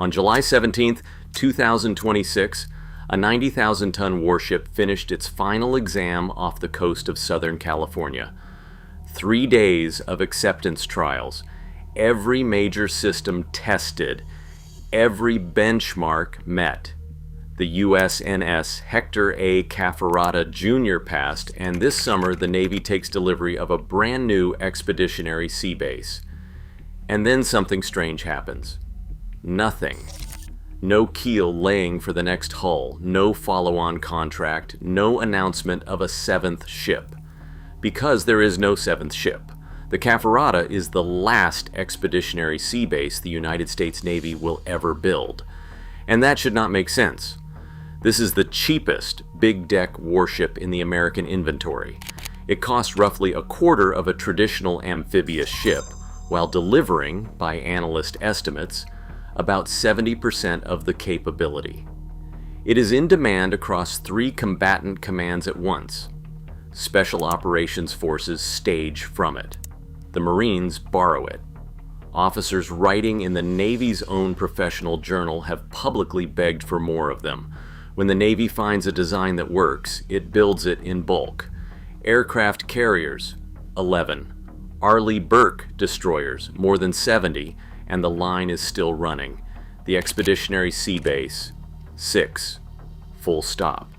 On July 17, 2026, a 90,000-ton warship finished its final exam off the coast of Southern California. 3 days of acceptance trials, every major system tested, every benchmark met. The USNS 𝗙𝗃𝗃𝗏𝗃 Jr. passed, and this summer the Navy takes delivery of a brand new Expeditionary Sea Base. And then something strange happens. Nothing. No keel laying for the next hull, no follow-on contract, no announcement of a 7th ship. Because there is no 7th ship. The 𝗙𝗶𝗲𝗃 is the last Expeditionary Sea Base the United States Navy will ever build. And that should not make sense. This is the cheapest big-deck warship in the American inventory. It costs roughly a quarter of a traditional amphibious ship, while delivering, by analyst estimates, about 70% of the capability. It is in demand across 3 combatant commands at once. Special Operations Forces stage from it. The Marines borrow it. Officers writing in the Navy's own professional journal have publicly begged for more of them. When the Navy finds a design that works, it builds it in bulk. Aircraft carriers, 11. Arleigh Burke destroyers, more than 70, and the line is still running. The Expeditionary Sea Base, 6. Full stop.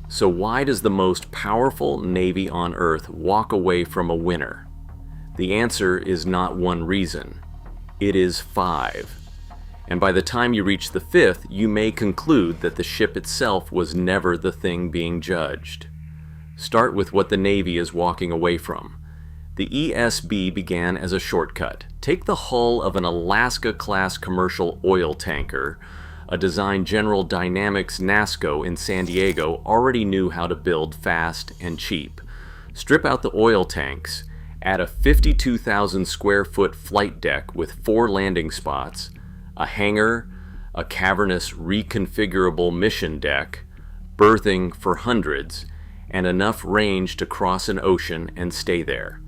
So why does the most powerful Navy on Earth walk away from a winner? The answer is not one reason. It is 5. And by the time you reach the 5th, you may conclude that the ship itself was never the thing being judged. Start with what the Navy is walking away from. The ESB began as a shortcut. Take the hull of an Alaska-class commercial oil tanker, a design General Dynamics NASSCO in San Diego already knew how to build fast and cheap. Strip out the oil tanks, add a 52,000 square foot flight deck with 4 landing spots, a hangar, a cavernous reconfigurable mission deck, berthing for hundreds, and enough range to cross an ocean and stay there.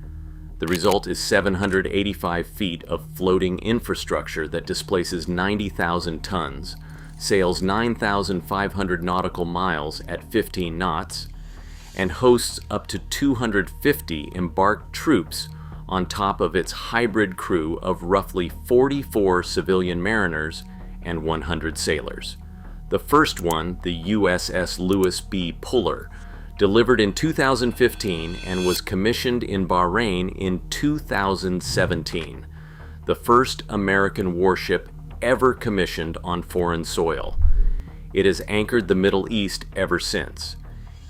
The result is 785 feet of floating infrastructure that displaces 90,000 tons, sails 9,500 nautical miles at 15 knots, and hosts up to 250 embarked troops on top of its hybrid crew of roughly 44 civilian mariners and 100 sailors. The first one, the USS Lewis B. Puller, delivered in 2015 and was commissioned in Bahrain in 2017, the first American warship ever commissioned on foreign soil. It has anchored the Middle East ever since.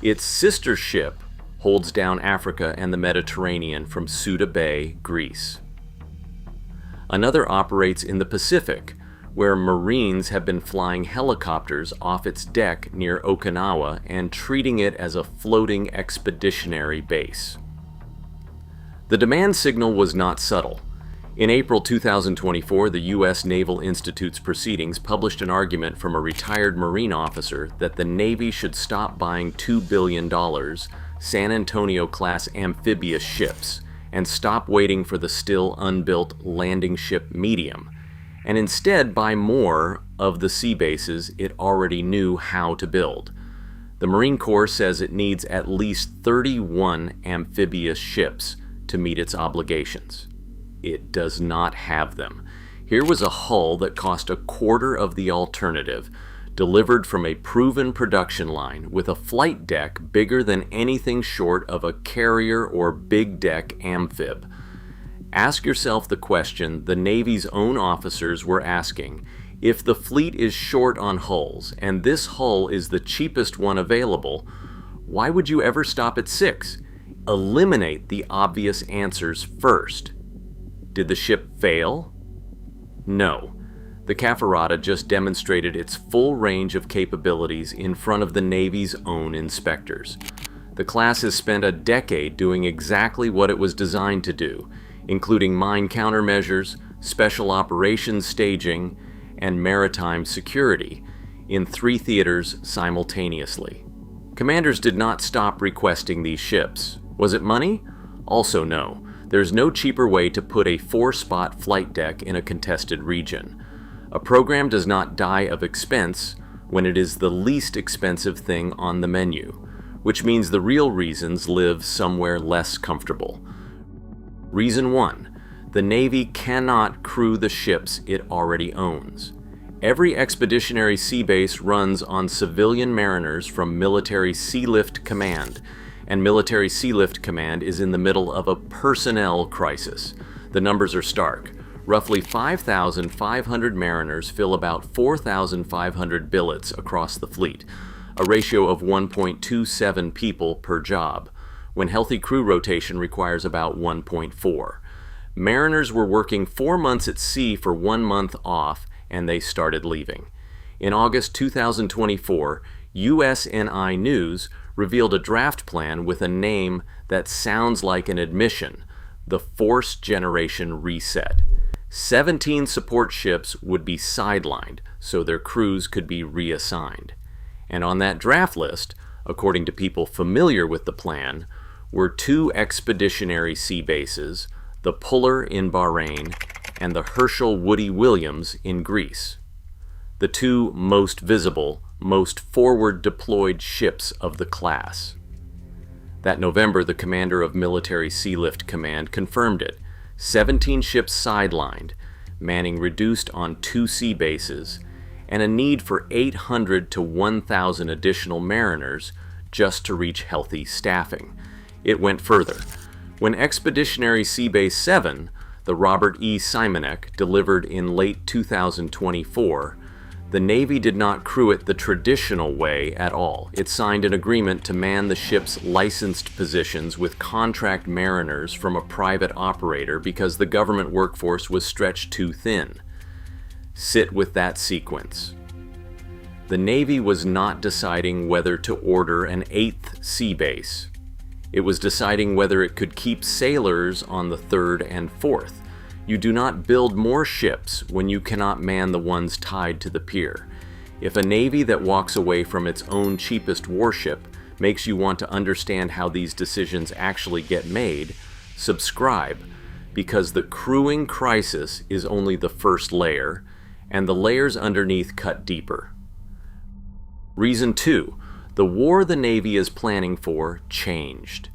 Its sister ship holds down Africa and the Mediterranean from Ceuta Bay, Greece. Another operates in the Pacific, where Marines have been flying helicopters off its deck near Okinawa and treating it as a floating expeditionary base. The demand signal was not subtle. In April 2024, the U.S. Naval Institute's proceedings published an argument from a retired Marine officer that the Navy should stop buying $2 billion San Antonio-class amphibious ships and stop waiting for the still unbuilt landing ship medium, and instead buy more of the sea bases it already knew how to build. The Marine Corps says it needs at least 31 amphibious ships to meet its obligations. It does not have them. Here was a hull that cost a quarter of the alternative, delivered from a proven production line with a flight deck bigger than anything short of a carrier or big deck amphib. Ask yourself the question the Navy's own officers were asking. If the fleet is short on hulls, and this hull is the cheapest one available, why would you ever stop at 6? Eliminate the obvious answers first. Did the ship fail? No. The 𝗙𝗶𝗲𝗃 just demonstrated its full range of capabilities in front of the Navy's own inspectors. The class has spent a decade doing exactly what it was designed to do, including mine countermeasures, special operations staging, and maritime security, in 3 theaters simultaneously. Commanders did not stop requesting these ships. Was it money? Also no. There's no cheaper way to put a 4-spot flight deck in a contested region. A program does not die of expense when it is the least expensive thing on the menu, which means the real reasons live somewhere less comfortable. Reason 1. The Navy cannot crew the ships it already owns. Every Expeditionary Sea Base runs on civilian mariners from Military Sealift Command, and Military Sealift Command is in the middle of a personnel crisis. The numbers are stark. Roughly 5,500 mariners fill about 4,500 billets across the fleet, a ratio of 1.27 people per job, when healthy crew rotation requires about 1.4. Mariners were working 4 months at sea for 1 month off, and they started leaving. In August 2024, USNI News revealed a draft plan with a name that sounds like an admission: the Force Generation Reset. 17 support ships would be sidelined so their crews could be reassigned. And on that draft list, according to people familiar with the plan, were 2 expeditionary sea bases, the 𝗙𝗆 in Bahrain and the 𝗙𝗂𝗶𝗃𝗆 in Greece, the 2 most visible, most forward deployed ships of the class. That November, the commander of Military Sealift Command confirmed it: 17 ships sidelined, manning reduced on 2 sea bases, and a need for 800 to 1,000 additional mariners just to reach healthy staffing. It went further. When Expeditionary Sea Base 7, the Robert E. Simonek, delivered in late 2024, the Navy did not crew it the traditional way at all. It signed an agreement to man the ship's licensed positions with contract mariners from a private operator because the government workforce was stretched too thin. Sit with that sequence. The Navy was not deciding whether to order an 8th sea base. It was deciding whether it could keep sailors on the 3rd and 4th. You do not build more ships when you cannot man the ones tied to the pier. If a Navy that walks away from its own cheapest warship makes you want to understand how these decisions actually get made, subscribe, because the crewing crisis is only the first layer, and the layers underneath cut deeper. Reason 2. The war the Navy is planning for changed.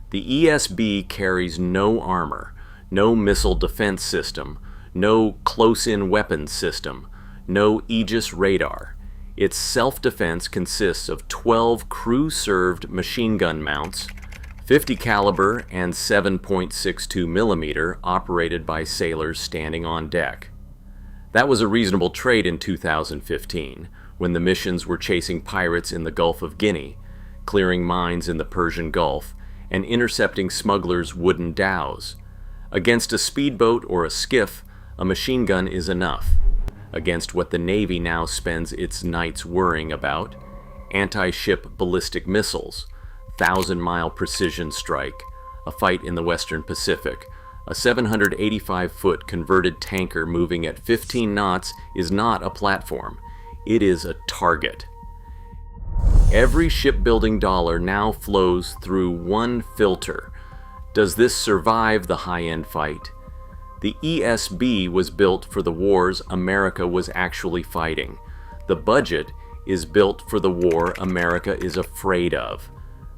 The ESB carries no armor, no missile defense system, no close-in weapons system, no Aegis radar. Its self-defense consists of 12 crew-served machine gun mounts, 50 caliber and 7.62 millimeter operated by sailors standing on deck. That was a reasonable trade in 2015, when the missions were chasing pirates in the Gulf of Guinea, clearing mines in the Persian Gulf, and intercepting smugglers' wooden dhows. Against a speedboat or a skiff, a machine gun is enough. Against what the Navy now spends its nights worrying about: anti-ship ballistic missiles, 1,000-mile precision strike, a fight in the Western Pacific, a 785-foot converted tanker moving at 15 knots is not a platform. It is a target. Every shipbuilding dollar now flows through one filter. Does this survive the high-end fight? The ESB was built for the wars America was actually fighting. The budget is built for the war America is afraid of.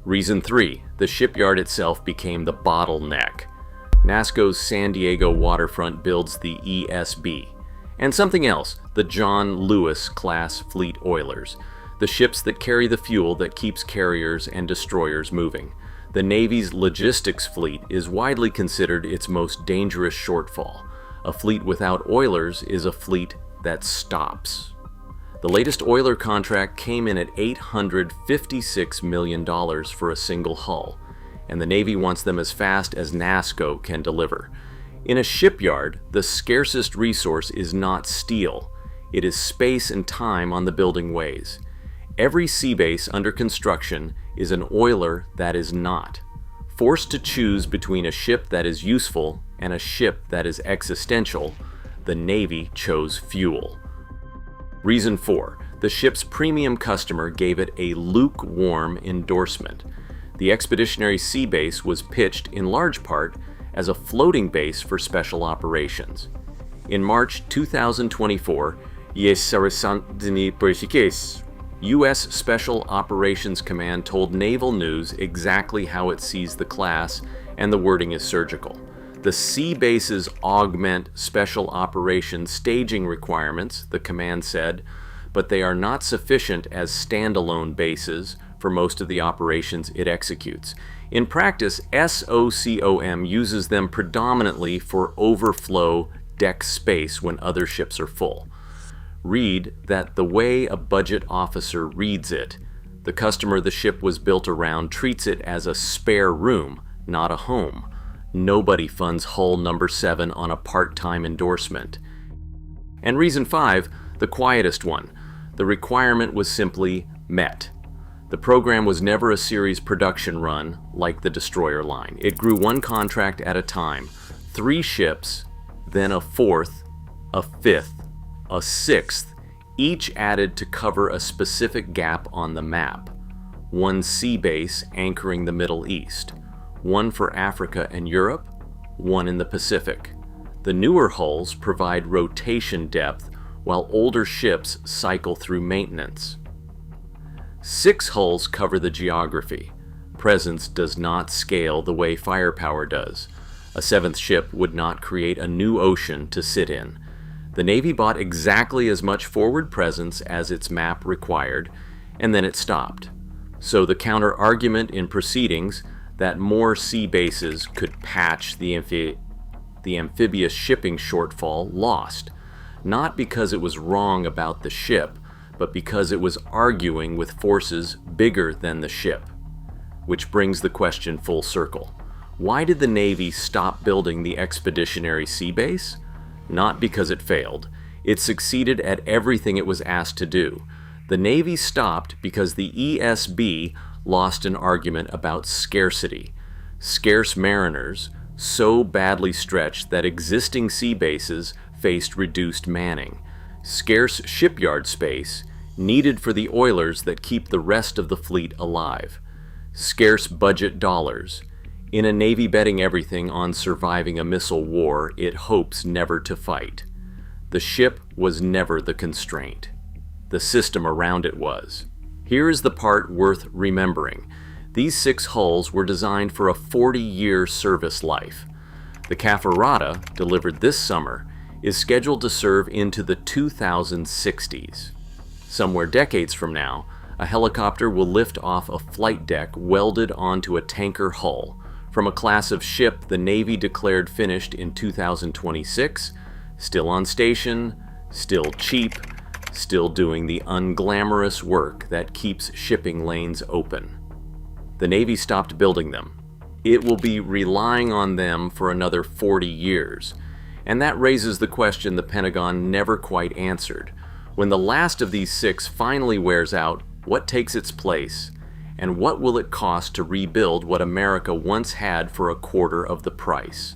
Reason 3. The shipyard itself became the bottleneck. NASSCO's San Diego waterfront builds the ESB. And something else, the John Lewis-class fleet oilers, the ships that carry the fuel that keeps carriers and destroyers moving. The Navy's logistics fleet is widely considered its most dangerous shortfall. A fleet without oilers is a fleet that stops. The latest oiler contract came in at $856 million for a single hull, and the Navy wants them as fast as NASSCO can deliver. In a shipyard, the scarcest resource is not steel. It is space and time on the building ways. Every sea base under construction is an oiler that is not. Forced to choose between a ship that is useful and a ship that is existential, the Navy chose fuel. Reason 4. The ship's premium customer gave it a lukewarm endorsement. The Expeditionary Sea Base was pitched in large part as a floating base for special operations. In March 2024, 𝗚𝗂𝗶𝗲𝗹𝗱, U.S. Special Operations Command told Naval News exactly how it sees the class, and the wording is surgical. The sea bases augment special operations staging requirements, the command said, but they are not sufficient as standalone bases for most of the operations it executes. In practice, SOCOM uses them predominantly for overflow deck space when other ships are full. Read that the way a budget officer reads it, the customer the ship was built around treats it as a spare room, not a home. Nobody funds hull number 7 on a part-time endorsement. And reason 5, the quietest one, the requirement was simply met. The program was never a series production run like the destroyer line. It grew one contract at a time, 3 ships, then a 4th, a 5th, a 6th, each added to cover a specific gap on the map. One sea base anchoring the Middle East, one for Africa and Europe, one in the Pacific. The newer hulls provide rotation depth while older ships cycle through maintenance. 6 hulls cover the geography. Presence does not scale the way firepower does. A 7th ship would not create a new ocean to sit in. The Navy bought exactly as much forward presence as its map required, and then it stopped. So the counter-argument in proceedings that more sea bases could patch the amphibious shipping shortfall lost, not because it was wrong about the ship, but because it was arguing with forces bigger than the ship. Which brings the question full circle. Why did the Navy stop building the Expeditionary Sea Base? Not because it failed. It succeeded at everything it was asked to do. The Navy stopped because the ESB lost an argument about scarcity. Scarce mariners, so badly stretched that existing sea bases faced reduced manning. Scarce shipyard space, needed for the oilers that keep the rest of the fleet alive. Scarce budget dollars. In a Navy betting everything on surviving a missile war it hopes never to fight. The ship was never the constraint. The system around it was. Here is the part worth remembering. These 6 hulls were designed for a 40-year service life. The 𝗙𝗶𝗲𝗹𝗱, delivered this summer, is scheduled to serve into the 2060s. Somewhere decades from now, a helicopter will lift off a flight deck welded onto a tanker hull, from a class of ship the Navy declared finished in 2026, still on station, still cheap, still doing the unglamorous work that keeps shipping lanes open. The Navy stopped building them. It will be relying on them for another 40 years. And that raises the question the Pentagon never quite answered. When the last of these 6 finally wears out, what takes its place? And what will it cost to rebuild what America once had for a quarter of the price?